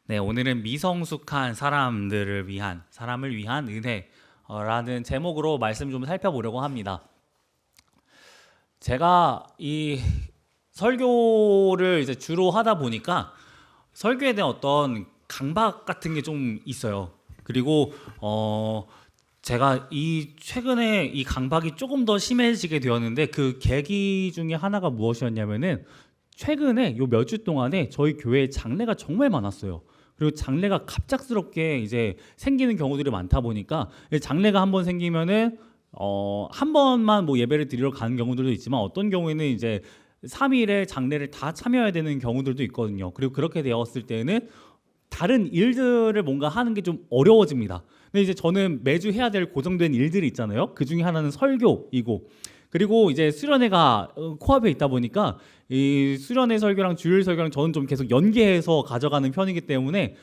네, 오늘은 미성숙한 사람을 위한 은혜라는 제목으로 말씀 좀 살펴보려고 합니다. 제가 이 설교를 이제 주로 하다 보니까 설교에 대한 어떤 강박 같은 게 좀 있어요. 그리고 제가 최근에 이 강박이 조금 더 심해지게 되었는데 그 계기 중에 하나가 무엇이었냐면은 최근에 요 몇 주 동안에 저희 교회에 장례가 정말 많았어요. 그리고 장례가 갑작스럽게 이제 생기는 경우들이 많다 보니까 장례가 한 번 생기면은 한 번만 뭐 예배를 드리러 가는 경우들도 있지만 어떤 경우에는 이제 3일에 장례를 다 참여해야 되는 경우들도 있거든요. 그리고 그렇게 되었을 때는 다른 일들을 뭔가 하는 게 좀 어려워집니다. 근데 이제 저는 매주 해야 될 고정된 일들이 있잖아요. 그 중에 하나는 설교이고, 그리고 이제 수련회가 코앞에 있다 보니까 이 수련회 설교랑 주일 설교랑 저는 좀 계속 연계해서 가져가는 편이기 때문에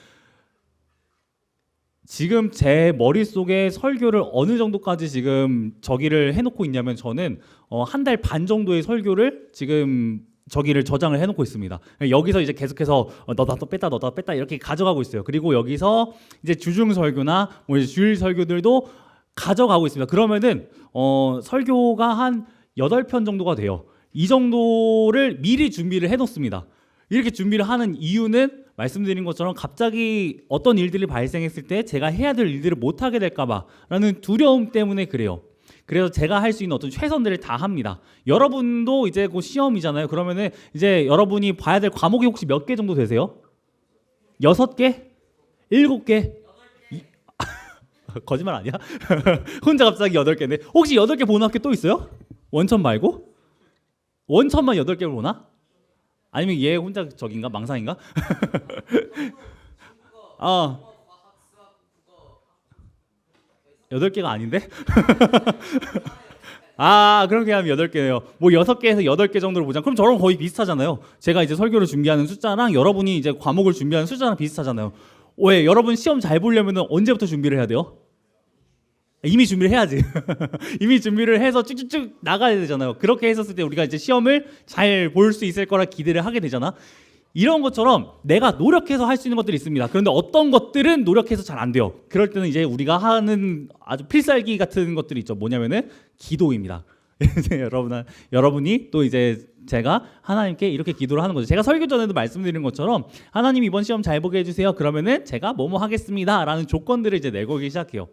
지금 제 머릿속에 설교를 어느 정도까지 지금 저기를 해놓고 있냐면 저는 한 달 반 정도의 설교를 지금 저기를 저장을 해놓고 있습니다. 여기서 이제 계속해서 넣다 뺐다 넣다 뺐다 이렇게 가져가고 있어요. 그리고 여기서 이제 주중 설교나 뭐 이제 주일 설교들도 가져가고 있습니다. 그러면은 설교가 한 8편 정도가 돼요. 이 정도를 미리 준비를 해놓습니다. 이렇게 준비를 하는 이유는 말씀드린 것처럼 갑자기 어떤 일들이 발생했을 때 제가 해야 될 일들을 못하게 될까봐라는 두려움 때문에 그래요. 그래서 제가 할 수 있는 어떤 최선들을 다 합니다. 여러분도 이제 곧 시험이잖아요. 그러면은 이제 여러분이 봐야 될 과목이 혹시 몇 개 정도 되세요? 6개? 7개? 거짓말 아니야? 혼자 갑자기 8개인데 혹시 8개 보는 학교 또 있어요? 원천 말고? 원천만 8개를 보나? 아니면 얘 혼자 저긴가? 망상인가? 아, 8개가 아닌데? 아, 그렇게 하면 8개네요. 뭐 6개에서 8개 정도로 보자. 그럼 저랑 거의 비슷하잖아요. 제가 이제 설교를 준비하는 숫자랑 여러분이 이제 과목을 준비하는 숫자랑 비슷하잖아요. 왜 여러분 시험 잘 보려면 언제부터 준비를 해야 돼요? 이미 준비를 해야지. 이미 준비를 해서 쭉쭉쭉 나가야 되잖아요. 그렇게 했었을 때 우리가 이제 시험을 잘 볼 수 있을 거라 기대를 하게 되잖아. 이런 것처럼 내가 노력해서 할 수 있는 것들이 있습니다. 그런데 어떤 것들은 노력해서 잘 안 돼요. 그럴 때는 이제 우리가 하는 아주 필살기 같은 것들이 있죠. 뭐냐면은 기도입니다. 여러분이 또 이제 제가 하나님께 이렇게 기도를 하는 거죠. 제가 설교 전에도 말씀드린 것처럼 하나님 이번 시험 잘 보게 해주세요. 그러면은 제가 뭐뭐 하겠습니다라는 조건들을 이제 내걸기 시작해요.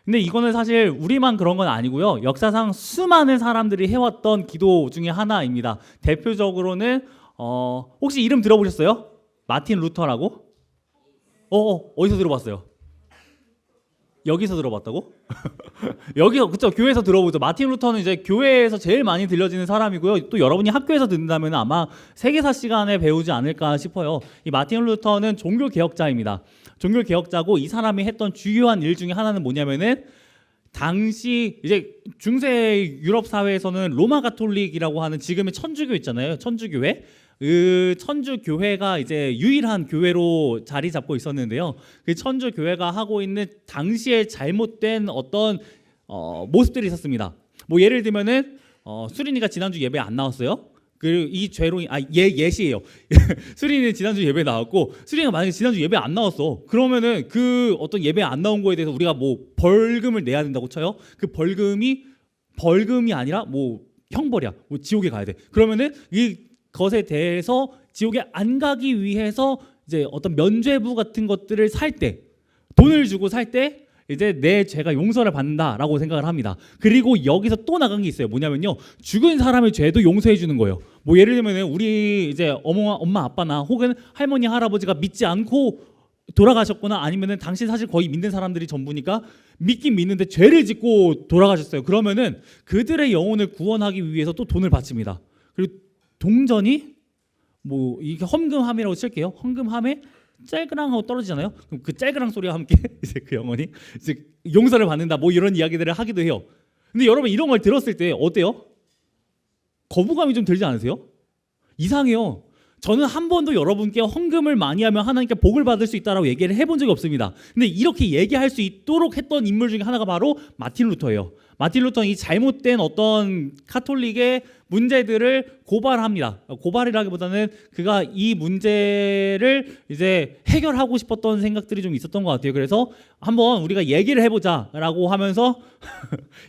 근데 이거는 사실 우리만 그런 건 아니고요. 역사상 수많은 사람들이 해왔던 기도 중에 하나입니다. 대표적으로는 혹시 이름 들어보셨어요? 마틴 루터라고? 어디서 들어봤어요? 여기서 들어봤다고? 여기서 그쵸, 교회에서 들어보죠. 마틴 루터는 이제 교회에서 제일 많이 들려지는 사람이고요. 또 여러분이 학교에서 듣는다면 아마 세계사 시간에 배우지 않을까 싶어요. 이 마틴 루터는 종교 개혁자입니다. 종교 개혁자고 이 사람이 했던 주요한 일 중에 하나는 뭐냐면은 당시 이제 중세 유럽 사회에서는 로마 가톨릭이라고 하는 지금의 천주교 있잖아요. 천주교회. 그 천주교회가 이제 유일한 교회로 자리 잡고 있었는데요. 그 천주교회가 하고 있는 당시에 잘못된 어떤 모습들이 있었습니다. 뭐 예를 들면은 수린이가 지난주 예배 안 나왔어요. 이 죄로 예시예요. 수린이는 지난주 예배 나왔고 수린이가 만약에 지난주 예배 안 나왔어. 그러면은 그 어떤 예배 안 나온 거에 대해서 우리가 뭐 벌금을 내야 된다고 쳐요. 그 벌금이 아니라 뭐 형벌이야. 뭐 지옥에 가야 돼. 그러면은 이 것에 대해서 지옥에 안 가기 위해서 이제 어떤 면죄부 같은 것들을 살 때, 돈을 주고 살 때 이제 내 죄가 용서를 받는다라고 생각을 합니다. 그리고 여기서 또 나간 게 있어요. 뭐냐면요, 죽은 사람의 죄도 용서해 주는 거예요. 뭐 예를 들면 우리 이제 엄마 아빠나 혹은 할머니 할아버지가 믿지 않고 돌아가셨거나 아니면은 당신 사실 거의 믿는 사람들이 전부니까 믿긴 믿는데 죄를 짓고 돌아가셨어요. 그러면은 그들의 영혼을 구원하기 위해서 또 돈을 바칩니다. 그리고 동전이 뭐 이게 험금함이라고 칠게요. 험금함에 짤그랑 하고 떨어지잖아요. 그럼 그 짤그랑 소리와 함께 이제 그 영혼이 이제 용서를 받는다. 뭐 이런 이야기들을 하기도 해요. 근데 여러분 이런 걸 들었을 때 어때요? 거부감이 좀 들지 않으세요? 이상해요. 저는 한 번도 여러분께 헌금을 많이 하면 하나님께 복을 받을 수 있다라고 얘기를 해본 적이 없습니다. 근데 이렇게 얘기할 수 있도록 했던 인물 중에 하나가 바로 마틴 루터예요. 마틴 루터는 이 잘못된 어떤 카톨릭의 문제들을 고발합니다. 고발이라기보다는 그가 이 문제를 이제 해결하고 싶었던 생각들이 좀 있었던 것 같아요. 그래서 한번 우리가 얘기를 해보자라고 하면서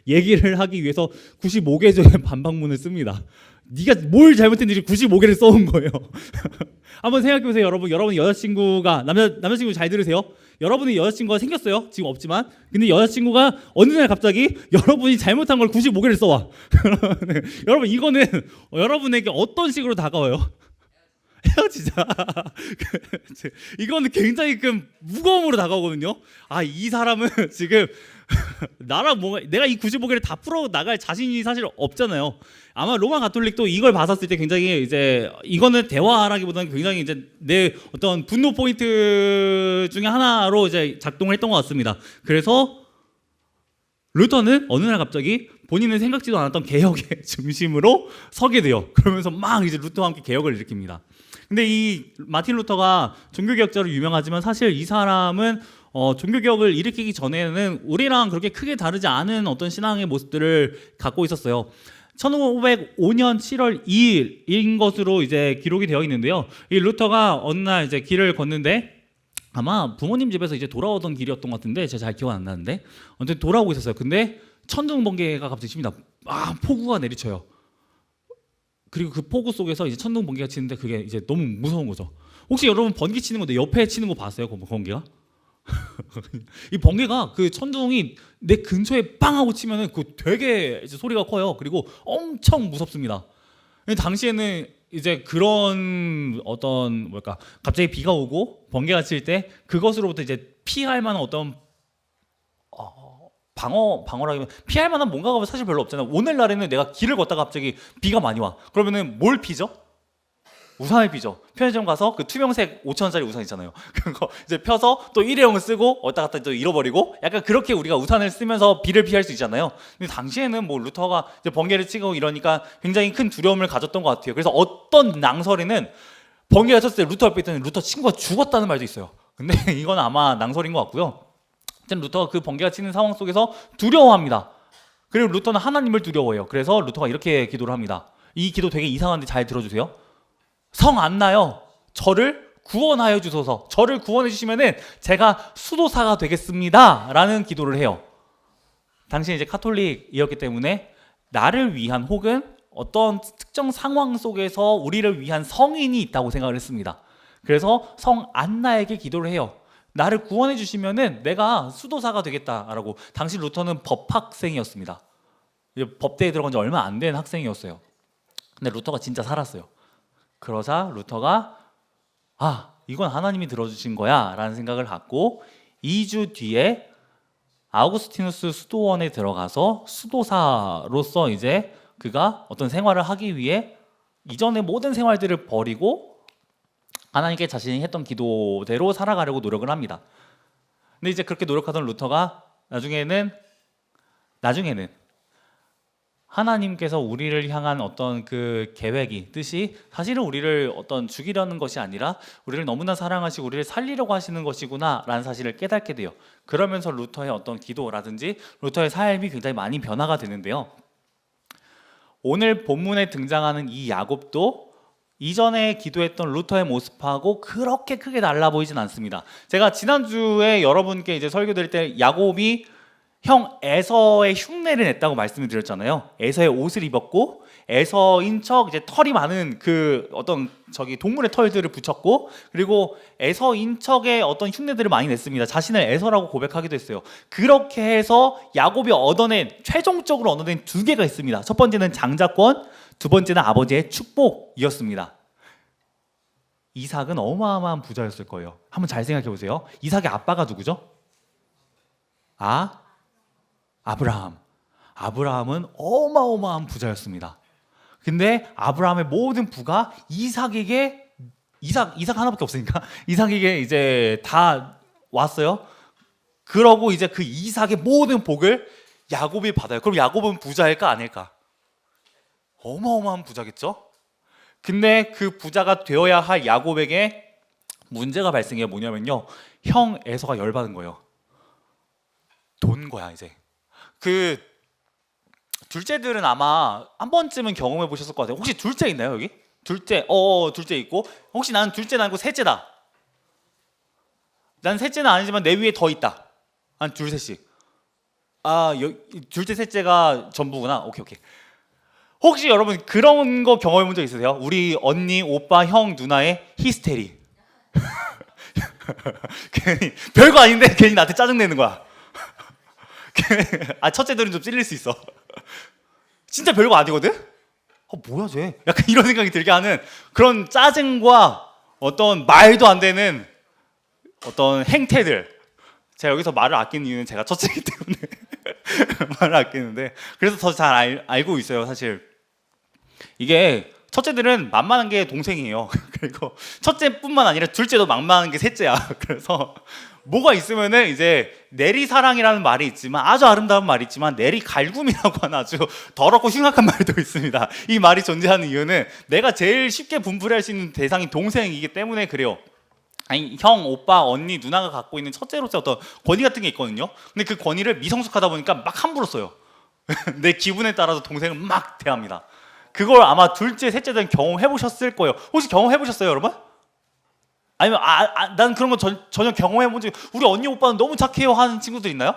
얘기를 하기 위해서 95개조의 반박문을 씁니다. 네가 뭘 잘못했는지 95개를 써온 거예요. 한번 생각해보세요, 여러분. 여러분 여자친구가 남자친구 잘 들으세요. 여러분이 여자친구가 생겼어요. 지금 없지만. 근데 여자친구가 어느 날 갑자기 여러분이 잘못한 걸 95개를 써와. 여러분 이거는 여러분에게 어떤 식으로 다가와요? 헤어지자. 이거는 굉장히 큰 무거움으로 다가오거든요. 아, 이 사람은 지금 나랑 뭔가 내가 이 95개를 다 풀어 나갈 자신이 사실 없잖아요. 아마 로마 가톨릭도 이걸 봤었을 때 굉장히 이제 이거는 대화라기보다는 굉장히 이제 내 어떤 분노 포인트 중에 하나로 이제 작동을 했던 것 같습니다. 그래서 루터는 어느 날 갑자기 본인은 생각지도 않았던 개혁의 중심으로 서게 돼요. 그러면서 막 이제 루터와 함께 개혁을 일으킵니다. 근데 이 마틴 루터가 종교개혁자로 유명하지만 사실 이 사람은 종교개혁을 일으키기 전에는 우리랑 그렇게 크게 다르지 않은 어떤 신앙의 모습들을 갖고 있었어요. 1505년 7월 2일인 것으로 이제 기록이 되어 있는데요. 이 루터가 어느 날 이제 길을 걷는데 아마 부모님 집에서 이제 돌아오던 길이었던 것 같은데 제가 잘 기억 안 나는데 아무튼 돌아오고 있었어요. 근데 천둥 번개가 갑자기 칩니다. 폭우가 내리쳐요. 그리고 그 폭우 속에서 이제 천둥 번개가 치는데 그게 이제 너무 무서운 거죠. 혹시 여러분 번개 치는 건데 옆에 치는 거 봤어요? 그 번개가? 이 번개가 그 천둥이 내 근처에 빵 하고 치면은 그 되게 이제 소리가 커요. 그리고 엄청 무섭습니다. 당시에는 이제 그런 어떤 뭐랄까 갑자기 비가 오고 번개가 칠 때 그것으로부터 이제 피할 만한 어떤 방어라기면 피할 만한 뭔가가 사실 별로 없잖아요. 오늘날에는 내가 길을 걷다가 갑자기 비가 많이 와. 그러면은 뭘 피죠? 우산을 피죠. 편의점 가서 그 투명색 5,000원짜리 우산 있잖아요. 그거 이제 펴서 또 일회용을 쓰고 왔다 갔다 또 잃어버리고 약간 그렇게 우리가 우산을 쓰면서 비를 피할 수 있잖아요. 근데 당시에는 뭐 루터가 이제 번개를 치고 이러니까 굉장히 큰 두려움을 가졌던 것 같아요. 그래서 어떤 낭설에는 번개가 쳤을 때 루터 옆에 있던 루터 친구가 죽었다는 말도 있어요. 근데 이건 아마 낭설인 것 같고요. 루터가 그 번개가 치는 상황 속에서 두려워합니다. 그리고 루터는 하나님을 두려워해요. 그래서 루터가 이렇게 기도를 합니다. 이 기도 되게 이상한데 잘 들어주세요. 성 안나요, 저를 구원하여 주소서. 저를 구원해 주시면은 제가 수도사가 되겠습니다 라는 기도를 해요. 당시 이제 카톨릭이었기 때문에 나를 위한 혹은 어떤 특정 상황 속에서 우리를 위한 성인이 있다고 생각을 했습니다. 그래서 성 안나에게 기도를 해요. 나를 구원해 주시면은 내가 수도사가 되겠다라고. 당시 루터는 법학생이었습니다. 법대에 들어간 지 얼마 안 된 학생이었어요. 근데 루터가 진짜 살았어요. 그러자 루터가 이건 하나님이 들어주신 거야 라는 생각을 갖고 2주 뒤에 아우구스티누스 수도원에 들어가서 수도사로서 이제 그가 어떤 생활을 하기 위해 이전의 모든 생활들을 버리고 하나님께 자신이 했던 기도대로 살아가려고 노력을 합니다. 근데 이제 그렇게 노력하던 루터가 나중에는 하나님께서 우리를 향한 어떤 그 계획이 뜻이 사실은 우리를 어떤 죽이려는 것이 아니라 우리를 너무나 사랑하시고 우리를 살리려고 하시는 것이구나 라는 사실을 깨닫게 돼요. 그러면서 루터의 어떤 기도라든지 루터의 삶이 굉장히 많이 변화가 되는데요. 오늘 본문에 등장하는 이 야곱도 이전에 기도했던 루터의 모습하고 그렇게 크게 달라 보이진 않습니다. 제가 지난주에 여러분께 이제 설교 드릴 때 야곱이 형 에서의 흉내를 냈다고 말씀을 드렸잖아요. 에서의 옷을 입었고 에서인 척 이제 털이 많은 그 어떤 동물의 털들을 붙였고 그리고 에서인 척의 어떤 흉내들을 많이 냈습니다. 자신을 에서라고 고백하기도 했어요. 그렇게 해서 야곱이 최종적으로 얻어낸 두 개가 있습니다. 첫 번째는 장자권, 두 번째는 아버지의 축복이었습니다. 이삭은 어마어마한 부자였을 거예요. 한번 잘 생각해 보세요. 이삭의 아빠가 누구죠? 아브라함은 어마어마한 부자였습니다. 근데 아브라함의 모든 부가 이삭 하나밖에 없으니까 이삭에게 이제 다 왔어요. 그러고 이제 그 이삭의 모든 복을 야곱이 받아요. 그럼 야곱은 부자일까 아닐까? 어마어마한 부자겠죠? 근데 그 부자가 되어야 할 야곱에게 문제가 발생해. 뭐냐면요, 형 에서가 열받은 거예요. 돈 거야 이제. 그 둘째들은 아마 한 번쯤은 경험해 보셨을 것 같아요. 혹시 둘째 있나요 여기? 둘째, 둘째 있고, 혹시 나는 둘째는 아니고 셋째다. 난 셋째는 아니지만 내 위에 더 있다. 한 둘 셋씩. 둘째 셋째가 전부구나. 오케이. 혹시 여러분 그런 거 경험해 본 적 있으세요? 우리 언니, 오빠, 형, 누나의 히스테리. 괜히 별거 아닌데 괜히 나한테 짜증내는 거야. 첫째들은 좀 찔릴 수 있어. 진짜 별거 아니거든? 뭐야 쟤? 약간 이런 생각이 들게 하는 그런 짜증과 어떤 말도 안 되는 어떤 행태들. 제가 여기서 말을 아끼는 이유는 제가 첫째이기 때문에 말을 아끼는데, 그래서 더 잘 알고 있어요. 사실 이게 첫째들은 만만한 게 동생이에요. 그리고 첫째뿐만 아니라 둘째도 만만한 게 셋째야. 그래서 뭐가 있으면은 이제 내리사랑이라는 말이 있지만, 아주 아름다운 말이 있지만 내리갈굼이라고 하는 아주 더럽고 흉악한 말도 있습니다. 이 말이 존재하는 이유는 내가 제일 쉽게 분풀이할 수 있는 대상이 동생이기 때문에 그래요. 아니, 형, 오빠, 언니, 누나가 갖고 있는 첫째로서 어떤 권위 같은 게 있거든요. 근데 그 권위를 미성숙하다 보니까 막 함부로 써요. 내 기분에 따라서 동생을 막 대합니다. 그걸 아마 둘째, 셋째들은 경험해 보셨을 거예요. 혹시 경험해 보셨어요, 여러분? 아니면 난 그런 거 전혀 경험해 본 적이, 우리 언니 오빠는 너무 착해요 하는 친구들 있나요?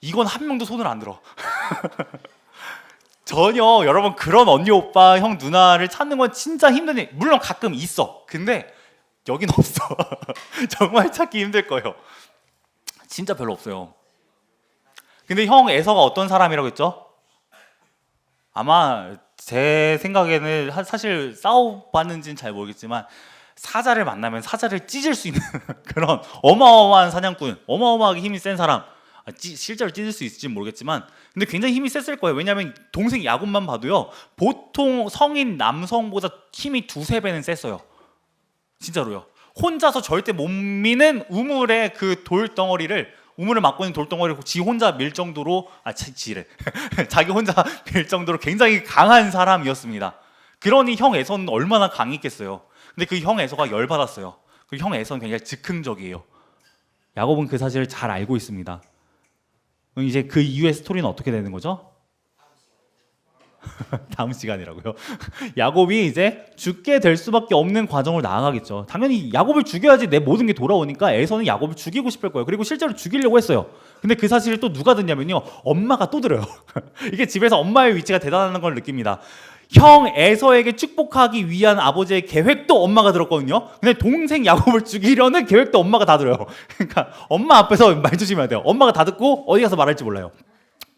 이건 한 명도 손을 안 들어. 전혀 여러분 그런 언니 오빠 형 누나를 찾는 건 진짜 힘든 일. 물론 가끔 있어. 근데 여긴 없어. 정말 찾기 힘들 거예요. 진짜 별로 없어요. 근데 형 에서가 어떤 사람이라고 했죠? 아마 제 생각에는 사실 싸워봤는지는 잘 모르겠지만 사자를 만나면 사자를 찢을 수 있는 그런 어마어마한 사냥꾼, 어마어마하게 힘이 센 사람. 실제로 찢을 수 있을지는 모르겠지만 근데 굉장히 힘이 셌을 거예요. 왜냐하면 동생 야곱만 봐도요, 보통 성인 남성보다 힘이 두세 배는 셌어요. 진짜로요. 혼자서 절대 못 미는 우물의 그 돌덩어리를, 우물을 막고 있는 돌덩어리를 지 혼자 밀 정도로, 지래 자기 혼자 밀 정도로 굉장히 강한 사람이었습니다. 그러니 형 에서는 얼마나 강했겠어요. 근데 그 형 에서가 열받았어요. 그 형 에서는 굉장히 즉흥적이에요. 야곱은 그 사실을 잘 알고 있습니다. 그럼 이제 그 이후의 스토리는 어떻게 되는 거죠? 다음 시간이라고요? 야곱이 이제 죽게 될 수밖에 없는 과정을 나아가겠죠. 당연히 야곱을 죽여야지 내 모든 게 돌아오니까 에서는 야곱을 죽이고 싶을 거예요. 그리고 실제로 죽이려고 했어요. 근데 그 사실을 또 누가 듣냐면요, 엄마가 또 들어요. 이게 집에서 엄마의 위치가 대단한 걸 느낍니다. 형 에서에게 축복하기 위한 아버지의 계획도 엄마가 들었거든요. 근데 동생 야곱을 죽이려는 계획도 엄마가 다 들어요. 그러니까 엄마 앞에서 말 조심해야 돼요. 엄마가 다 듣고 어디 가서 말할지 몰라요.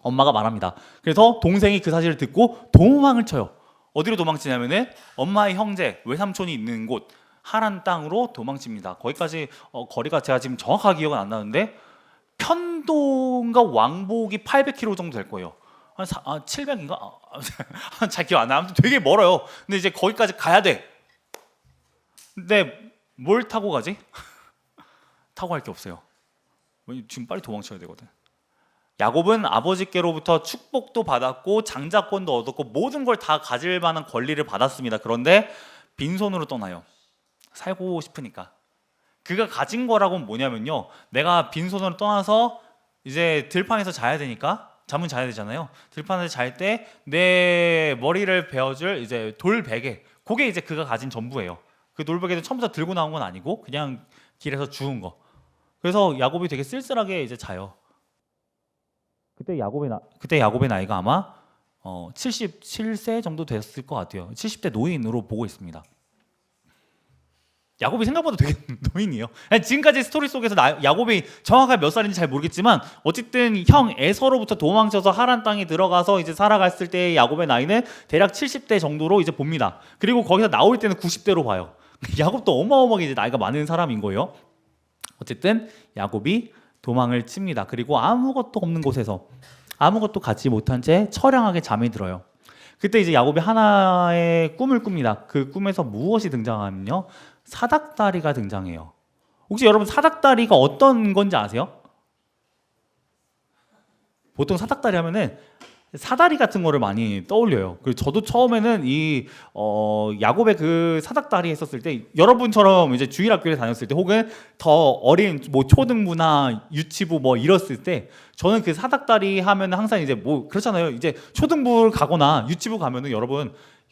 엄마가 말합니다. 그래서 동생이 그 사실을 듣고 도망을 쳐요. 어디로 도망치냐면은 엄마의 형제, 외삼촌이 있는 곳 하란 땅으로 도망칩니다. 거기까지 거리가 제가 지금 정확하게 기억은 안 나는데 편도인가 왕복이 800km 정도 될 거예요. 한 700인가? 잘 기억 안 나. 아무튼 되게 멀어요. 근데 이제 거기까지 가야 돼. 근데 뭘 타고 가지? 타고 갈 게 없어요. 지금 빨리 도망쳐야 되거든. 야곱은 아버지께로부터 축복도 받았고 장자권도 얻었고 모든 걸 다 가질 만한 권리를 받았습니다. 그런데 빈손으로 떠나요. 살고 싶으니까. 그가 가진 거라고는 뭐냐면요, 내가 빈손으로 떠나서 이제 들판에서 자야 되니까, 잠은 자야 되잖아요. 들판에서 잘 때 내 머리를 베어줄 이제 돌베개, 그게 이제 그가 가진 전부예요. 그 돌베개도 처음부터 들고 나온 건 아니고 그냥 길에서 주운 거. 그래서 야곱이 되게 쓸쓸하게 이제 자요. 그때 야곱의 나이가 아마 77세 정도 됐을 것 같아요. 70대 노인으로 보고 있습니다. 야곱이 생각보다 되게 노인이에요. 지금까지 스토리 속에서 야곱이 정확하게 몇 살인지 잘 모르겠지만 어쨌든 형 에서로부터 도망쳐서 하란 땅에 들어가서 이제 살아갔을 때 야곱의 나이는 대략 70대 정도로 이제 봅니다. 그리고 거기서 나올 때는 90대로 봐요. 야곱도 어마어마하게 이제 나이가 많은 사람인 거예요. 어쨌든 야곱이 도망을 칩니다. 그리고 아무것도 없는 곳에서 아무것도 갖지 못한 채 처량하게 잠이 들어요. 그때 이제 야곱이 하나의 꿈을 꿉니다. 그 꿈에서 무엇이 등장하면요, 사닥다리가 등장해요. 혹시 여러분 사닥다리가 어떤 건지 아세요? 보통 사닥다리 하면은 사다리 같은 거를 많이 떠올려요. 그리고 저도 처음에는 이 야곱의 그 사닥다리 했었을 때 여러분처럼 이제 주일학교에 다녔을 때 혹은 더 어린 뭐 초등부나 유치부 뭐 이랬을 때 저는 그 사닥다리 하면 항상 이제 뭐 그렇잖아요. 이제 초등부를 가거나 유치부 가면은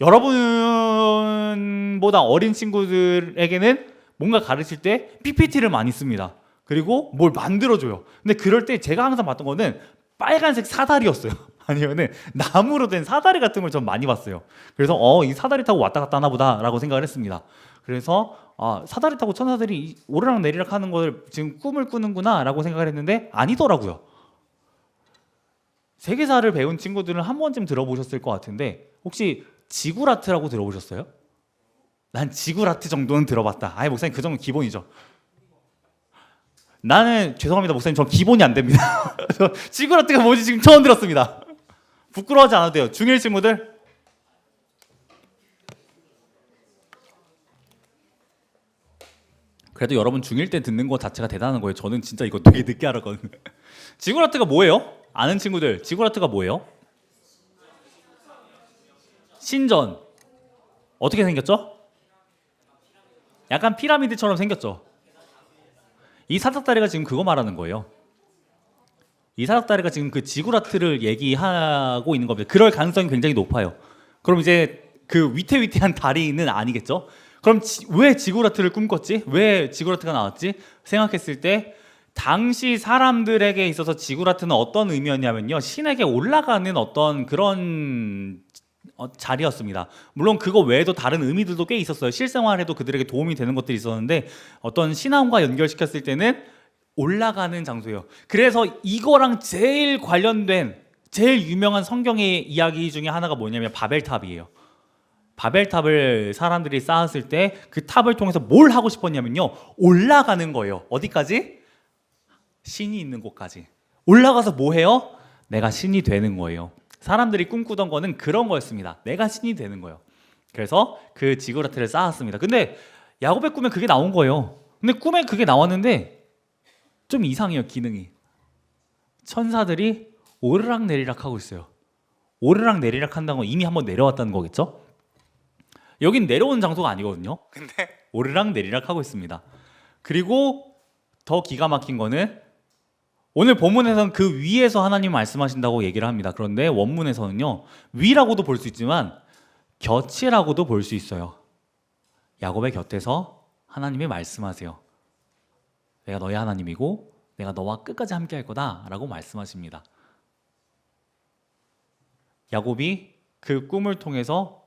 여러분보다 어린 친구들에게는 뭔가 가르칠 때 PPT를 많이 씁니다. 그리고 뭘 만들어줘요. 근데 그럴 때 제가 항상 봤던 거는 빨간색 사다리였어요. 아니면은 나무로 된 사다리 같은 걸 전 많이 봤어요. 그래서 이 사다리 타고 왔다 갔다 하나 보다라고 생각을 했습니다. 그래서 사다리 타고 천사들이 오르락 내리락 하는 걸 지금 꿈을 꾸는구나라고 생각을 했는데 아니더라고요. 세계사를 배운 친구들은 한 번쯤 들어보셨을 것 같은데 혹시 지구라트라고 들어보셨어요? 난 지구라트 정도는 들어봤다. 아예 목사님 그 정도는 기본이죠. 나는 죄송합니다 목사님 저 기본이 안 됩니다. 지구라트가 뭔지 지금 처음 들었습니다. 부끄러워하지 않아도 돼요. 중1 친구들 그래도 여러분 중1 때 듣는 거 자체가 대단한 거예요. 저는 진짜 이거 되게 늦게 알았거든요. 지구라트가 뭐예요? 아는 친구들 지구라트가 뭐예요? 신전 어떻게 생겼죠? 약간 피라미드처럼 생겼죠. 이 사닥다리가 지금 그거 말하는 거예요. 이 사닥다리가 지금 그 지구라트를 얘기하고 있는 겁니다. 그럴 가능성이 굉장히 높아요. 그럼 이제 그 위태위태한 다리는 아니겠죠? 그럼 왜 지구라트를 꿈꿨지? 왜 지구라트가 나왔지? 생각했을 때 당시 사람들에게 있어서 지구라트는 어떤 의미였냐면요. 신에게 올라가는 어떤 그런 자리였습니다. 물론 그거 외에도 다른 의미들도 꽤 있었어요. 실생활에도 그들에게 도움이 되는 것들이 있었는데 어떤 신앙과 연결시켰을 때는 올라가는 장소예요. 그래서 이거랑 제일 관련된 제일 유명한 성경의 이야기 중에 하나가 뭐냐면 바벨탑이에요. 바벨탑을 사람들이 쌓았을 때 그 탑을 통해서 뭘 하고 싶었냐면요. 올라가는 거예요. 어디까지? 신이 있는 곳까지. 올라가서 뭐 해요? 내가 신이 되는 거예요. 사람들이 꿈꾸던 거는 그런 거였습니다. 내가 신이 되는 거예요. 그래서 그 지구라트를 쌓았습니다. 근데 야곱의 꿈에 그게 나온 거예요. 근데 꿈에 그게 나왔는데 좀 이상해요. 기능이. 천사들이 오르락 내리락 하고 있어요. 오르락 내리락 한다는 건 이미 한번 내려왔다는 거겠죠? 여긴 내려오는 장소가 아니거든요. 근데 오르락 내리락 하고 있습니다. 그리고 더 기가 막힌 거는 오늘 본문에서는 그 위에서 하나님 말씀하신다고 얘기를 합니다. 그런데 원문에서는요. 위라고도 볼 수 있지만 곁이라고도 볼 수 있어요. 야곱의 곁에서 하나님이 말씀하세요. 내가 너의 하나님이고 내가 너와 끝까지 함께 할 거다 라고 말씀하십니다. 야곱이 그 꿈을 통해서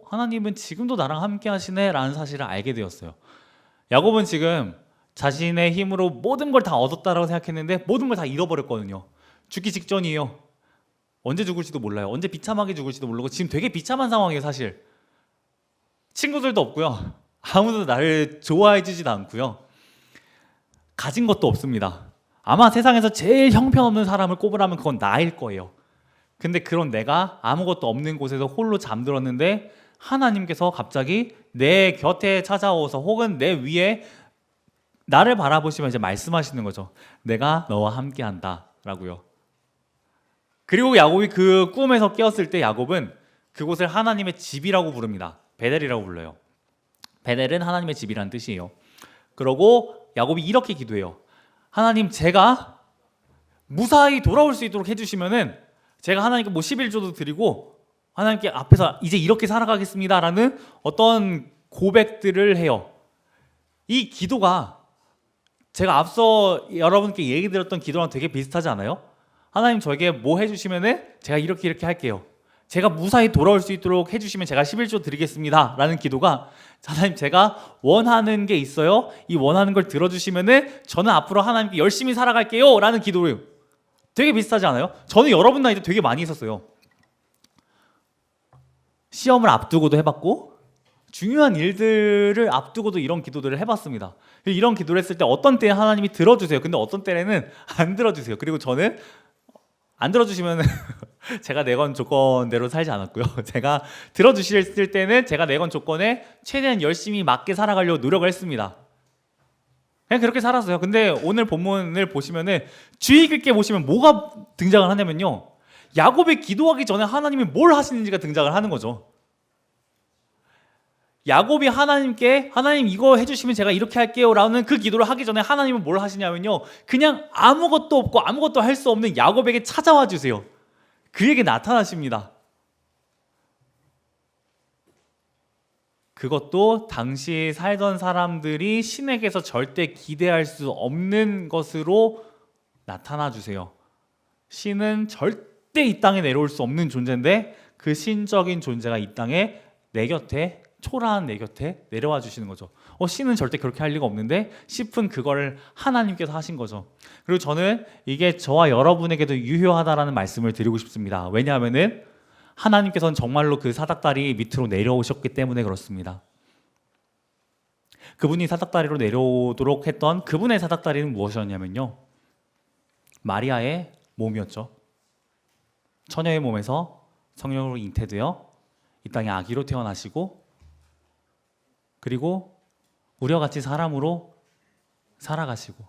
하나님은 지금도 나랑 함께 하시네 라는 사실을 알게 되었어요. 야곱은 지금 자신의 힘으로 모든 걸 다 얻었다라고 생각했는데 모든 걸 다 잃어버렸거든요. 죽기 직전이에요. 언제 죽을지도 몰라요. 언제 비참하게 죽을지도 모르고 지금 되게 비참한 상황이에요. 사실 친구들도 없고요. 아무도 나를 좋아해 주지도 않고요. 가진 것도 없습니다. 아마 세상에서 제일 형편없는 사람을 꼽으라면 그건 나일 거예요. 근데 그런 내가 아무것도 없는 곳에서 홀로 잠들었는데 하나님께서 갑자기 내 곁에 찾아오서 혹은 내 위에 나를 바라보시면 이제 말씀하시는 거죠. 내가 너와 함께한다 라고요. 그리고 야곱이 그 꿈에서 깨었을 때 야곱은 그곳을 하나님의 집이라고 부릅니다. 베델이라고 불러요. 베델은 하나님의 집이라는 뜻이에요. 그러고 야곱이 이렇게 기도해요. 하나님 제가 무사히 돌아올 수 있도록 해주시면은 제가 하나님께 뭐 11조도 드리고 하나님께 앞에서 이제 이렇게 살아가겠습니다 라는 어떤 고백들을 해요. 이 기도가 제가 앞서 여러분께 얘기 드렸던 기도랑 되게 비슷하지 않아요? 하나님 저에게 뭐 해주시면은 제가 이렇게 할게요. 제가 무사히 돌아올 수 있도록 해주시면 제가 11조 드리겠습니다 라는 기도가 하나님 제가 원하는 게 있어요. 이 원하는 걸 들어주시면은 저는 앞으로 하나님께 열심히 살아갈게요 라는 기도를 되게 비슷하지 않아요? 저는 여러분 나이 때 되게 많이 있었어요. 시험을 앞두고도 해봤고 중요한 일들을 앞두고도 이런 기도들을 해봤습니다. 이런 기도를 했을 때 어떤 때에 하나님이 들어주세요. 근데 어떤 때는 안 들어주세요. 그리고 저는 안 들어주시면 제가 내건 조건대로 살지 않았고요. 제가 들어주실 때는 제가 내건 조건에 최대한 열심히 맞게 살아가려고 노력을 했습니다. 그냥 그렇게 살았어요. 근데 오늘 본문을 보시면은 주의 깊게 보시면 뭐가 등장을 하냐면요. 야곱이 기도하기 전에 하나님이 뭘 하시는지가 등장을 하는 거죠. 야곱이 하나님께 하나님 이거 해주시면 제가 이렇게 할게요 라는 그 기도를 하기 전에 하나님은 뭘 하시냐면요, 그냥 아무것도 없고 아무것도 할 수 없는 야곱에게 찾아와 주세요. 그에게 나타나십니다. 그것도 당시 살던 사람들이 신에게서 절대 기대할 수 없는 것으로 나타나 주세요. 신은 절대 이 땅에 내려올 수 없는 존재인데 그 신적인 존재가 이 땅에 내 곁에, 초라한 내 곁에 내려와 주시는 거죠. 신은 절대 그렇게 할 리가 없는데 싶은 그거를 하나님께서 하신 거죠. 그리고 저는 이게 저와 여러분에게도 유효하다라는 말씀을 드리고 싶습니다. 왜냐하면은 하나님께서는 정말로 그 사닥다리 밑으로 내려오셨기 때문에 그렇습니다. 그분이 사닥다리로 내려오도록 했던 그분의 사닥다리는 무엇이었냐면요, 마리아의 몸이었죠. 처녀의 몸에서 성령으로 잉태되어 이 땅에 아기로 태어나시고, 그리고 우리와 같이 사람으로 살아가시고,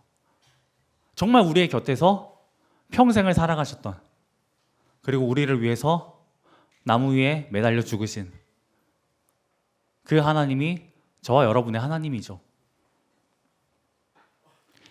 정말 우리의 곁에서 평생을 살아가셨던, 그리고 우리를 위해서 나무 위에 매달려 죽으신 그 하나님이 저와 여러분의 하나님이죠.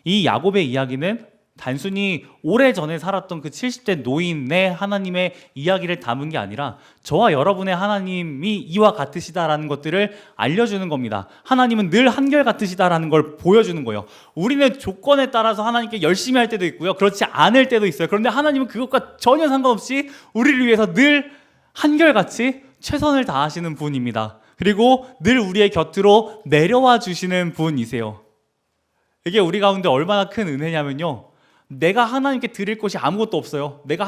이 야곱의 이야기는 단순히 오래전에 살았던 그 70대 노인의 하나님의 이야기를 담은 게 아니라 저와 여러분의 하나님이 이와 같으시다라는 것들을 알려주는 겁니다. 하나님은 늘 한결같으시다라는 걸 보여주는 거예요. 우리는 조건에 따라서 하나님께 열심히 할 때도 있고요, 그렇지 않을 때도 있어요. 그런데 하나님은 그것과 전혀 상관없이 우리를 위해서 늘 한결같이 최선을 다하시는 분입니다. 그리고 늘 우리의 곁으로 내려와 주시는 분이세요. 이게 우리 가운데 얼마나 큰 은혜냐면요, 내가 하나님께 드릴 것이 아무것도 없어요. 내가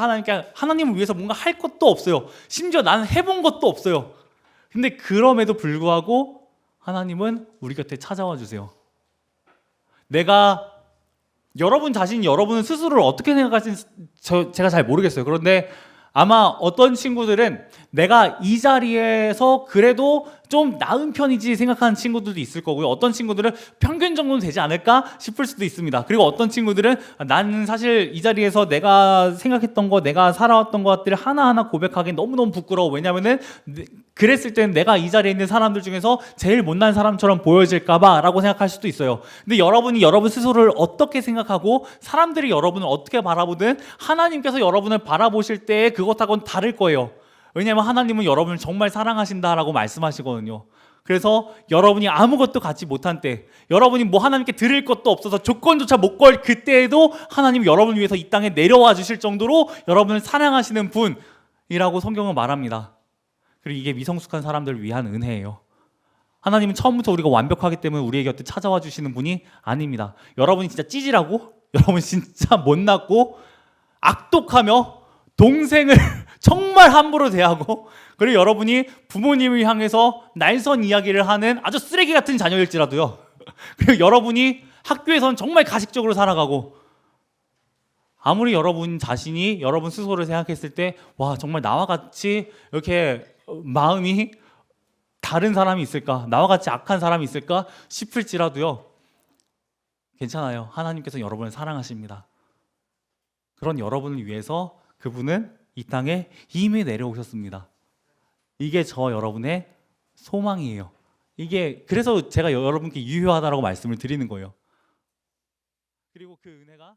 하나님을 위해서 뭔가 할 것도 없어요. 심지어 나는 해본 것도 없어요. 근데 그럼에도 불구하고 하나님은 우리 곁에 찾아와 주세요. 여러분 자신이 여러분은 스스로를 어떻게 생각하시는지 제가 잘 모르겠어요. 그런데 아마 어떤 친구들은 내가 이 자리에서 그래도 좀 나은 편이지 생각하는 친구들도 있을 거고요, 어떤 친구들은 평균 정도는 되지 않을까 싶을 수도 있습니다. 그리고 어떤 친구들은 나는 사실 이 자리에서 내가 생각했던 거, 내가 살아왔던 것들을 하나하나 고백하기 너무너무 부끄러워. 왜냐면은 그랬을 때는 내가 이 자리에 있는 사람들 중에서 제일 못난 사람처럼 보여질까 봐 라고 생각할 수도 있어요. 근데 여러분이 여러분 스스로를 어떻게 생각하고 사람들이 여러분을 어떻게 바라보든 하나님께서 여러분을 바라보실 때 그것하고는 다를 거예요. 왜냐하면 하나님은 여러분을 정말 사랑하신다라고 말씀하시거든요. 그래서 여러분이 아무것도 갖지 못한 때, 여러분이 뭐 하나님께 드릴 것도 없어서 조건조차 못 걸 그때에도 하나님이 여러분을 위해서 이 땅에 내려와 주실 정도로 여러분을 사랑하시는 분이라고 성경은 말합니다. 그리고 이게 미성숙한 사람들을 위한 은혜예요. 하나님은 처음부터 우리가 완벽하기 때문에 우리의 곁에 찾아와 주시는 분이 아닙니다. 여러분이 진짜 찌질하고, 여러분이 진짜 못났고 악독하며 동생을 정말 함부로 대하고, 그리고 여러분이 부모님을 향해서 날선 이야기를 하는 아주 쓰레기 같은 자녀일지라도요, 그리고 여러분이 학교에서는 정말 가식적으로 살아가고, 아무리 여러분 자신이 여러분 스스로를 생각했을 때 와, 정말 나와 같이 이렇게 마음이 다른 사람이 있을까, 나와 같이 악한 사람이 있을까 싶을지라도요, 괜찮아요. 하나님께서 여러분을 사랑하십니다. 그런 여러분을 위해서 그분은 이 땅에 이미 내려오셨습니다. 이게 저 여러분의 소망이에요. 이게 그래서 제가 여러분께 유효하다라고 말씀을 드리는 거예요. 그리고 그 은혜가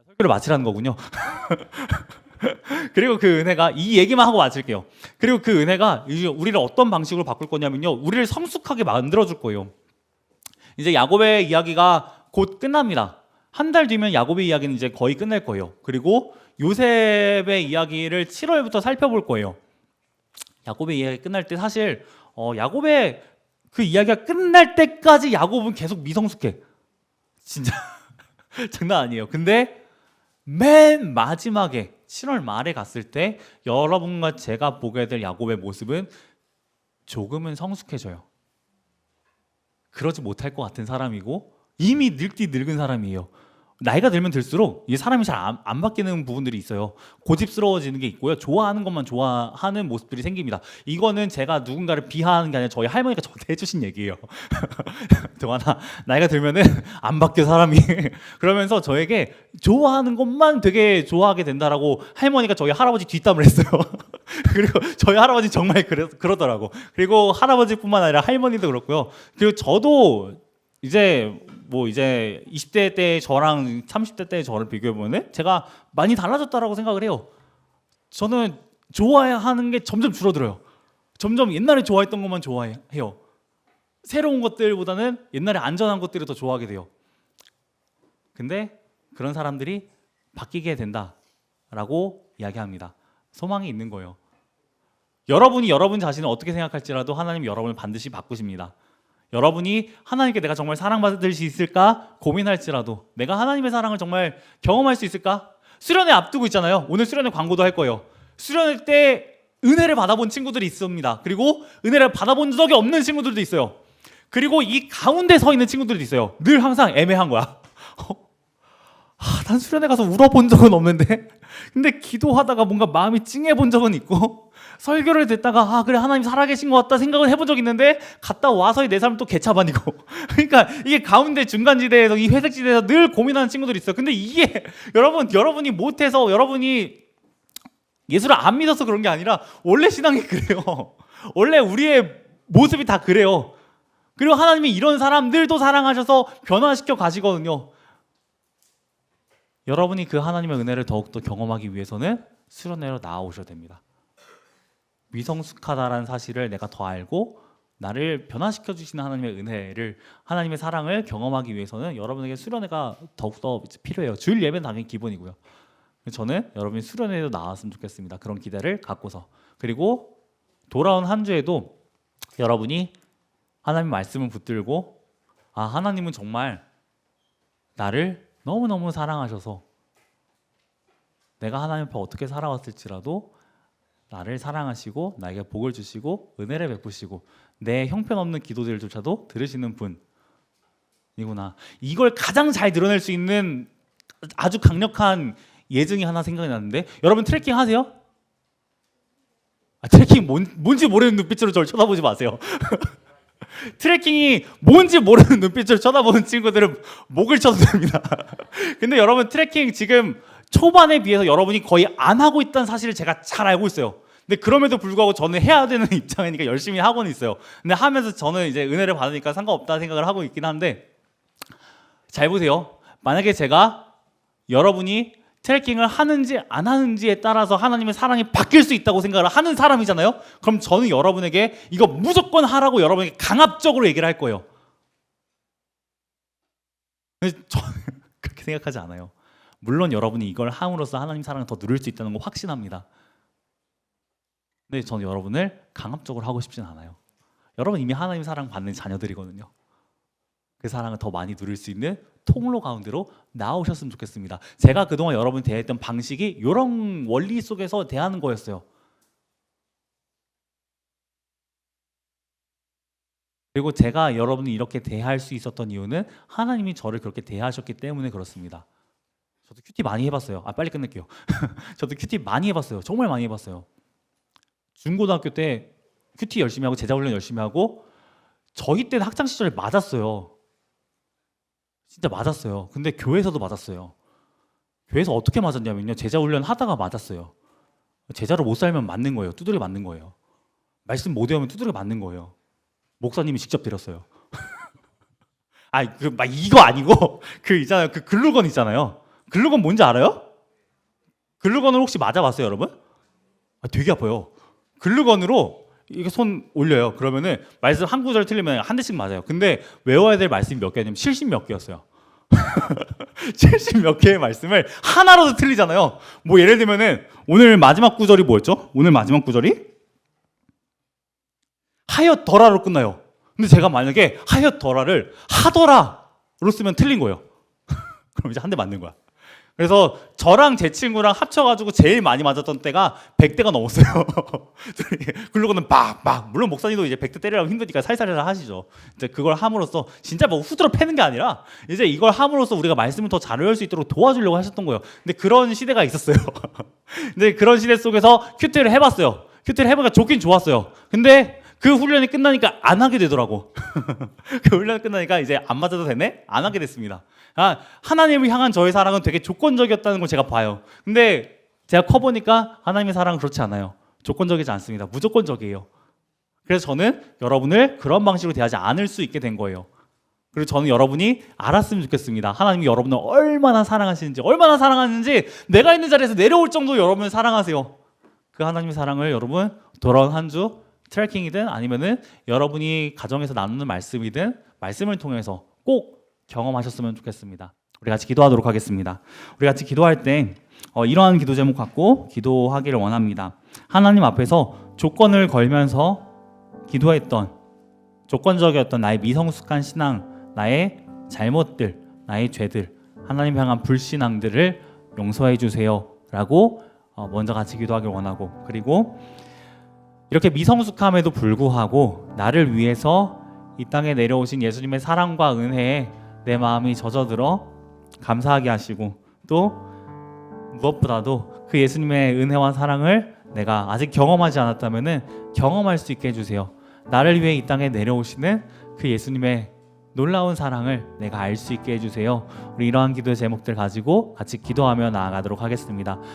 설교를 마치라는 거군요. 그리고 그 은혜가, 이 얘기만 하고 마칠게요. 그리고 그 은혜가 우리를 어떤 방식으로 바꿀 거냐면요, 우리를 성숙하게 만들어 줄 거예요. 이제 야곱의 이야기가 곧 끝납니다. 한 달 뒤면 야곱의 이야기는 이제 거의 끝날 거예요. 그리고 요셉의 이야기를 7월부터 살펴볼 거예요. 야곱의 이야기 끝날 때 사실 야곱의 그 이야기가 끝날 때까지 야곱은 계속 미성숙해. 진짜 장난 아니에요. 근데 맨 마지막에 7월 말에 갔을 때 여러분과 제가 보게 될 야곱의 모습은 조금은 성숙해져요. 그러지 못할 것 같은 사람이고 이미 늙디 늙은 사람이에요. 나이가 들면 들수록 이 사람이 잘 안 바뀌는 부분들이 있어요. 고집스러워지는 게 있고요. 좋아하는 것만 좋아하는 모습들이 생깁니다. 이거는 제가 누군가를 비하하는 게 아니라 저희 할머니가 저한테 해주신 얘기예요. 동환아, 나이가 들면은 안 바뀌어 사람이. 그러면서 저에게 좋아하는 것만 되게 좋아하게 된다라고 할머니가 저희 할아버지 뒷담을 했어요. 그리고 저희 할아버지 정말 그러더라고. 그리고 할아버지뿐만 아니라 할머니도 그렇고요. 그리고 저도 이제 20대 때 저랑 30대 때 저를 비교해보면 제가 많이 달라졌다라고 생각을 해요. 저는 좋아하는 게 점점 줄어들어요. 점점 옛날에 좋아했던 것만 좋아해요. 새로운 것들보다는 옛날에 안전한 것들을 더 좋아하게 돼요. 근데 그런 사람들이 바뀌게 된다라고 이야기합니다. 소망이 있는 거예요. 여러분이 여러분 자신을 어떻게 생각할지라도 하나님 여러분을 반드시 바꾸십니다. 여러분이 하나님께 내가 정말 사랑받을 수 있을까 고민할지라도 내가 하나님의 사랑을 정말 경험할 수 있을까? 수련회 앞두고 있잖아요. 오늘 수련회 광고도 할 거예요. 수련회 때 은혜를 받아본 친구들이 있습니다. 그리고 은혜를 받아본 적이 없는 친구들도 있어요. 그리고 이 가운데 서 있는 친구들도 있어요. 늘 항상 애매한 거야. 난 수련회 가서 울어본 적은 없는데 근데 기도하다가 뭔가 마음이 찡해본 적은 있고 설교를 듣다가 그래 하나님 살아계신 것 같다 생각을 해본 적이 있는데 갔다 와서의 내 삶은 또 개차반이고 그러니까 이게 가운데 중간지대에서 이 회색지대에서 늘 고민하는 친구들이 있어요. 근데 이게 여러분이 못해서 여러분이 예수를 안 믿어서 그런 게 아니라 원래 신앙이 그래요. 원래 우리의 모습이 다 그래요. 그리고 하나님이 이런 사람들도 사랑하셔서 변화시켜 가시거든요. 여러분이 그 하나님의 은혜를 더욱더 경험하기 위해서는 수련회로 나아오셔야 됩니다. 미성숙하다라는 사실을 내가 더 알고 나를 변화시켜 주시는 하나님의 은혜를 하나님의 사랑을 경험하기 위해서는 여러분에게 수련회가 더욱더 필요해요. 주일 예배는 당연히 기본이고요. 저는 여러분이 수련회에도 나왔으면 좋겠습니다. 그런 기대를 갖고서. 그리고 돌아온 한 주에도 여러분이 하나님 말씀을 붙들고 하나님은 정말 나를 너무너무 사랑하셔서 내가 하나님 앞에 어떻게 살아왔을지라도 나를 사랑하시고 나에게 복을 주시고 은혜를 베푸시고 내 형편없는 기도들조차도 들으시는 분이구나. 이걸 가장 잘 드러낼 수 있는 아주 강력한 예증이 하나 생각이 나는데 여러분 트래킹 하세요? 트래킹 뭔지 모르는 눈빛으로 저를 쳐다보지 마세요. 트래킹이 뭔지 모르는 눈빛으로 쳐다보는 친구들은 목을 쳐도 됩니다. 근데 여러분 트래킹 지금 초반에 비해서 여러분이 거의 안 하고 있다는 사실을 제가 잘 알고 있어요. 근데 그럼에도 불구하고 저는 해야 되는 입장이니까 열심히 하고는 있어요. 근데 하면서 저는 이제 은혜를 받으니까 상관없다 생각을 하고 있긴 한데 잘 보세요. 만약에 제가 여러분이 트래킹을 하는지 안 하는지에 따라서 하나님의 사랑이 바뀔 수 있다고 생각을 하는 사람이잖아요. 그럼 저는 여러분에게 이거 무조건 하라고 여러분에게 강압적으로 얘기를 할 거예요. 근데 저는 그렇게 생각하지 않아요. 물론 여러분이 이걸 함으로써 하나님 사랑을 더 누릴 수 있다는 거 확신합니다. 근데 저는 여러분을 강압적으로 하고 싶진 않아요. 여러분 이미 하나님 사랑 받는 자녀들이거든요. 그 사랑을 더 많이 누릴 수 있는 통로 가운데로 나오셨으면 좋겠습니다. 제가 그동안 여러분 대했던 방식이 이런 원리 속에서 대하는 거였어요. 그리고 제가 여러분을 이렇게 대할 수 있었던 이유는 하나님이 저를 그렇게 대하셨기 때문에 그렇습니다. 저도 큐티 많이 해봤어요. 빨리 끝낼게요. 저도 큐티 많이 해봤어요. 정말 많이 해봤어요. 중고등학교 때 큐티 열심히 하고 제자훈련 열심히 하고 저희 때는 학창 시절에 맞았어요. 진짜 맞았어요. 근데 교회에서도 맞았어요. 교회에서 어떻게 맞았냐면요. 제자훈련 하다가 맞았어요. 제자로 못 살면 맞는 거예요. 두드려 맞는 거예요. 말씀 못 외우면 두드려 맞는 거예요. 목사님이 직접 드렸어요. 이거 아니고 있잖아요. 그 글루건 있잖아요. 글루건 뭔지 알아요? 글루건을 혹시 맞아봤어요, 여러분? 되게 아파요. 글루건으로 이게 손 올려요. 그러면은 말씀 한 구절 틀리면 한 대씩 맞아요. 근데 외워야 될 말씀이 몇 개냐면 70 몇 개였어요. 70 몇 개의 말씀을 하나로도 틀리잖아요. 뭐 예를 들면은 오늘 마지막 구절이 뭐였죠? 오늘 마지막 구절이 하였더라로 끝나요. 근데 제가 만약에 하였더라를 하더라로 쓰면 틀린 거예요. 그럼 이제 한 대 맞는 거야. 그래서 저랑 제 친구랑 합쳐가지고 제일 많이 맞았던 때가 100대가 넘었어요. 그러고는 막 물론 목사님도 이제 100대 때리라고 힘드니까 살살살 하시죠. 이제 그걸 함으로써 진짜 뭐 후드로 패는 게 아니라 이제 이걸 함으로써 우리가 말씀을 더 잘 외울 수 있도록 도와주려고 하셨던 거예요. 근데 그런 시대가 있었어요. 근데 그런 시대 속에서 큐티를 해봤어요. 큐티를 해보니까 좋긴 좋았어요. 근데 그 훈련이 끝나니까 안 하게 되더라고. 그 훈련이 끝나니까 이제 안 맞아도 되네? 안 하게 됐습니다. 하나님을 향한 저의 사랑은 되게 조건적이었다는 걸 제가 봐요. 근데 제가 커보니까 하나님의 사랑은 그렇지 않아요. 조건적이지 않습니다. 무조건적이에요. 그래서 저는 여러분을 그런 방식으로 대하지 않을 수 있게 된 거예요. 그리고 저는 여러분이 알았으면 좋겠습니다. 하나님이 여러분을 얼마나 사랑하시는지 내가 있는 자리에서 내려올 정도로 여러분을 사랑하세요. 그 하나님의 사랑을 여러분 돌아온 한 주 트래킹이든 아니면은 여러분이 가정에서 나누는 말씀이든 말씀을 통해서 꼭 경험하셨으면 좋겠습니다. 우리 같이 기도하도록 하겠습니다. 우리 같이 기도할 때 이러한 기도 제목 갖고 기도하기를 원합니다. 하나님 앞에서 조건을 걸면서 기도했던 조건적이었던 나의 미성숙한 신앙, 나의 잘못들, 나의 죄들, 하나님 향한 불신앙들을 용서해 주세요 라고 먼저 같이 기도하길 원하고, 그리고 이렇게 미성숙함에도 불구하고 나를 위해서 이 땅에 내려오신 예수님의 사랑과 은혜에 내 마음이 젖어들어 감사하게 하시고, 또 무엇보다도 그 예수님의 은혜와 사랑을 내가 아직 경험하지 않았다면 경험할 수 있게 해주세요. 나를 위해 이 땅에 내려오시는 그 예수님의 놀라운 사랑을 내가 알 수 있게 해주세요. 우리 이러한 기도의 제목들 가지고 같이 기도하며 나아가도록 하겠습니다.